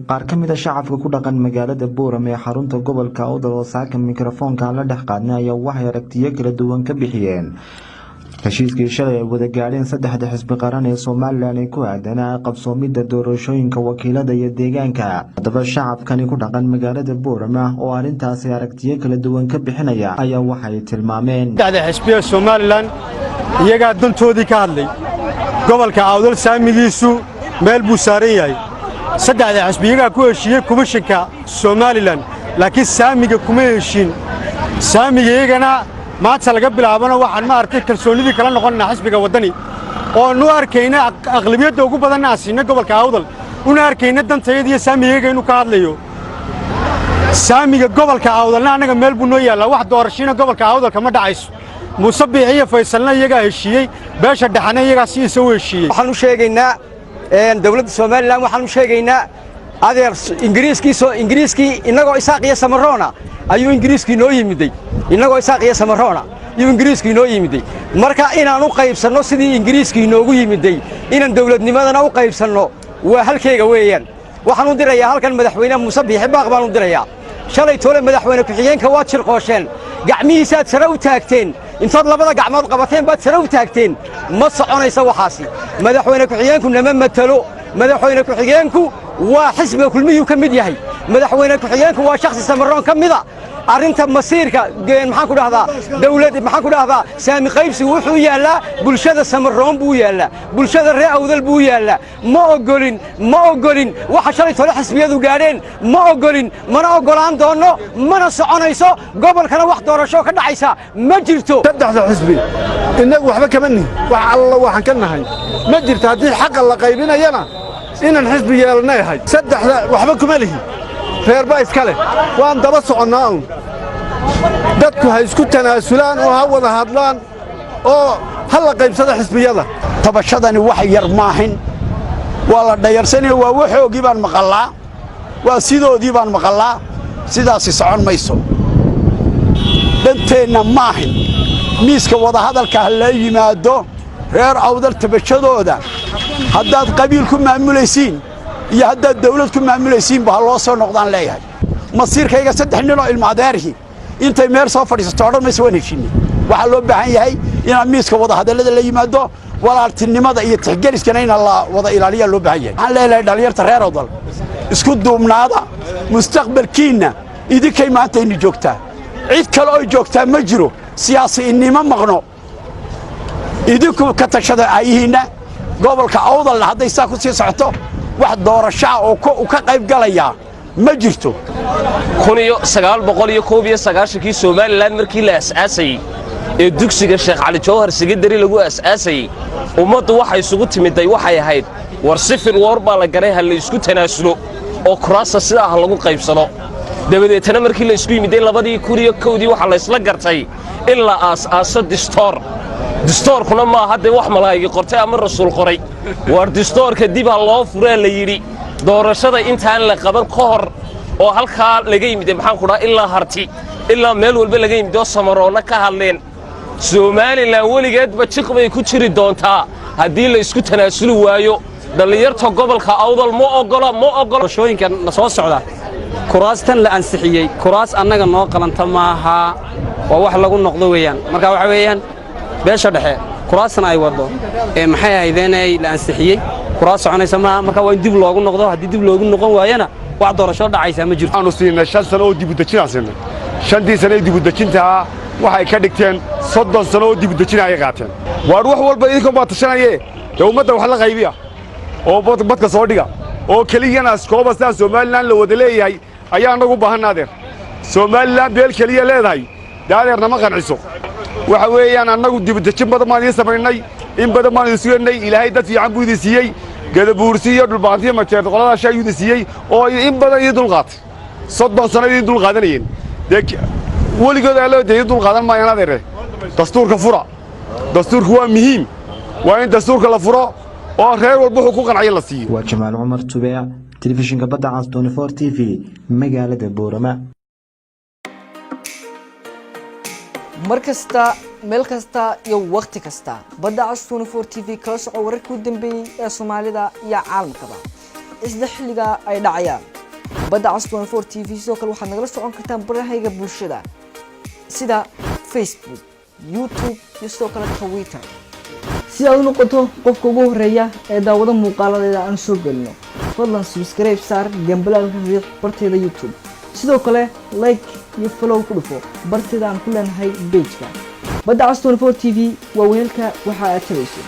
qaar ka mid ah shacabka ku dhaqan magaalada Boorame ee xarunta gobolka Awdal oo saaka mikrofoonka la dhex qaadnay ayaa waxay aragtiyo kala duwan ka bixiyeen heshiiskii shalay ay wada gaadheen saddexda xisbi qaran ee Soomaaliland ee ku aadanaa qabsoomidda doorashooyinka wakiilada iyo deegaanka. Haddaba shacabkani ku dhaqan magaalada Boorame oo arrintaasi aragtiyo kala duwan ka bixinaya ayaa waxay tilmaameen saddexda xisbiga Soomaaliland iyaga dantoodii ka hadlay gobolka Awdal saamigiisu meel buu saaran yahay saddexda xisbiga ku heshiiyay komishanka Soomaaliland laakiin saamiga kuma heshiin saamiga iyagana maanta laga bilaabana waxaan ma arkay kalsoonidii kala noqonaa xisbiga wadani oo nu arkayna aqlabiyada ugu badan aasina gobolka Awdal una arkayna dantayada iyo saamiga inuu ka hadlayo saamiga gobolka Awdalna anaga meel buu noo yaala wax doorashada gobolka Awdal kama dhacayso Muuse Biixi Faysalna iyaga heshiiyay beesha dhaxana iyaga si soo heshiiyay waxaan u sheegaynaa dawladda Soomaaliland waxaan u sheegaynaa adeer ingiriiskii inagoo isaaq iyo Samaroona ayuu ingiriiskii noo yimiday inagoo isaaq iyo Samaroona iyo ingiriiskii noo yimiday marka inaan u qaybsano sidii ingiriiskii noogu yimiday inaan dawladnimadana u qaybsano waa halkayga weeyaan waxaan u dirayaa halkan madaxweynaha Muuse Biixi baaq baan u dirayaa shalay toole madaxweyne ku xigeenka waa jirqoosheen gacmihiisa sare u taagteen intaad labada gacmood qabateen baad sare u taagteen ma soconaysa waxaasi madaxweyne ku xigeenku nama matalo madaxweyne ku xigeenku waa xisbiga kulmiyuu ka mid yahay madaxweyne ku xigeenku waa shakhsi Samaroon ka mid ah arinta masiirka maxaan ku dhahdaa dawladda maxaan ku dhahdaa saami qaybsi wuxuu yaalaa bulshada Samaroon buu yaalaa bulshada reer Awdal buu yaalaa ma ogolin waxa shalay tole xisbiyadu gaadheen ma ogolin mana ogolaan doono mana soconayso gobolkana wax doorasho ka dhacaysa ma jirto saddexda xisbi inagu waxba kama nihin wax alla waxaan ka nahay ma jirto haddii xaq la qaybinayana inaan xisbi yeelanahay saddexda waxba kuma lihi reer baa iska leh waan daba soconnaa dadku ha isku tanaasulaan oo ha wada hadlaan oo ha la qaybsado xisbiyada tabashadani wax yar maahin waa la dhayarsanayo waa waxoogii baan maqalaa waa sidoodii baan maqalaa sidaasi socon mayso danteenna maahin miiska wada hadalka ha la yimaado reer Awdal tabashadooda haddaad qabiil ku maamulaysiin iyo haddaad dawlad ku maamulaysiin baa loo soo noqdaan leeyahay masiirkayga saddex nin oo ilma adeerhi intay meel soo fadhiisato odhanaysa waan heshiinay waxaa loo baahan yahay inaan miiska wada hadallada la yimaado walaaltinimada iyo tixgeliskana in la wada ilaaliyaa loo baahan yahay waxaan leeyahay dhalinyarta reer Awdal isku duubnaada mustaqbalkiina idinkay maanta in joogtaa cid kale oo joogtaa ma jiro siyaasiyiinimo maqno idinku ka tashada ayhiina gobolka Awdal hadday saa ku sii socoto wax doorasho oo ka qayb galaya ma jirto 1991kii Soomaaliland markii la aasaasay ee dugsiga Sheekh Cali Jawhar Sigidari lagu aasaasay ummaddu waxay isugu timiday waxay ahayd war sifir war baa la garay hal isku tanaasulo oo kuraasta sidaa lagu qaybsado dabadeetana markii la isku yimiday 2001 waxa la isla gartay in la aasaso distoorkuna ma hadda wax malaayig qortay ama rasuul qoray war distoorka dib loo furay la yiri doorashada intaan la qaban ka hor oo halka laga yimid maxaan ku dhahay ilaa harti ilaa meel walba laga yimid oo Samaroona ka hadleen Soomaaliland waligeedba jiq bay ku jiri doontaa haddii la isku tanaasuli waayo dhalinyarta gobolka Awdal ma ogola doorashooyinka soo socda kuraastan la ansixiyay kuraas annaga noo qalanta maaha waa wax lagu noqdo weeyaan marka waxa weeyaan beesha dhexe kuraasna ay wado maxay ahaydeenay la ansixiyay kuraas soconaysa ma marka waa dib loogu noqdo hadii dib loogu noqon waayana wax doorasho dhacaysa ma jirto aanu siinay 5 sano oo dib u dajinaysan 5 sano dib u dajinta waxay ka dhigteen 30 sano oo dib u dajin ay qaateen waar wax walba idinka ma tashanayee ummadda wax la qaybiya oo badka soo dhiga oo kaliyana iskoobastaan Soomaaliland la wada leeyahay ayaa anagu baahanaadeen Soomaaliland beel kaliya leedahay daadeerna ma qanciso waxa weeyaan anagu dib u dajin badan ma sameynay in badan ma suugnay ilaahay dad fiican buu idin gadabuursi iyo dhulbaantiyo ma jeerto qolada shay uu siiyay oo in badan iyo dulqaad 30 sano idin dulqaadanayeen waligood aad leedahay dulqaadan ma yana deere dastuurka fura dastuurku waa muhiim waa in dastuurka la furo oo reer walba wuxuu ku qancay la siiyo waa Jamaal Umar Tubeec telefishinka badda cas 24 TV magaalada Boorama markasta meel kasta iyo waqti kasta badda cas 24 TV kala soco wararkii u dambeeyay ee Soomaalida iyo caalamkaba isla xilliga ay dhacayaan badda cas 24 TV sidoo kale waxaad nagala socon kartaan barahayga bulshada sida Facebook, YouTube iyo sidoo kale Twitter. si aad u noqoto qofka ugu horeeya ee daawada muuqaaladeeda aan soo gelino fadlan subscribe saar gambalaalka riiq barteeda YouTube sidoo kale like iyo follow ku dhufo barteeda aan ku leenahay page-ka badda cas 24 TV waa weelka waxa aad tabayso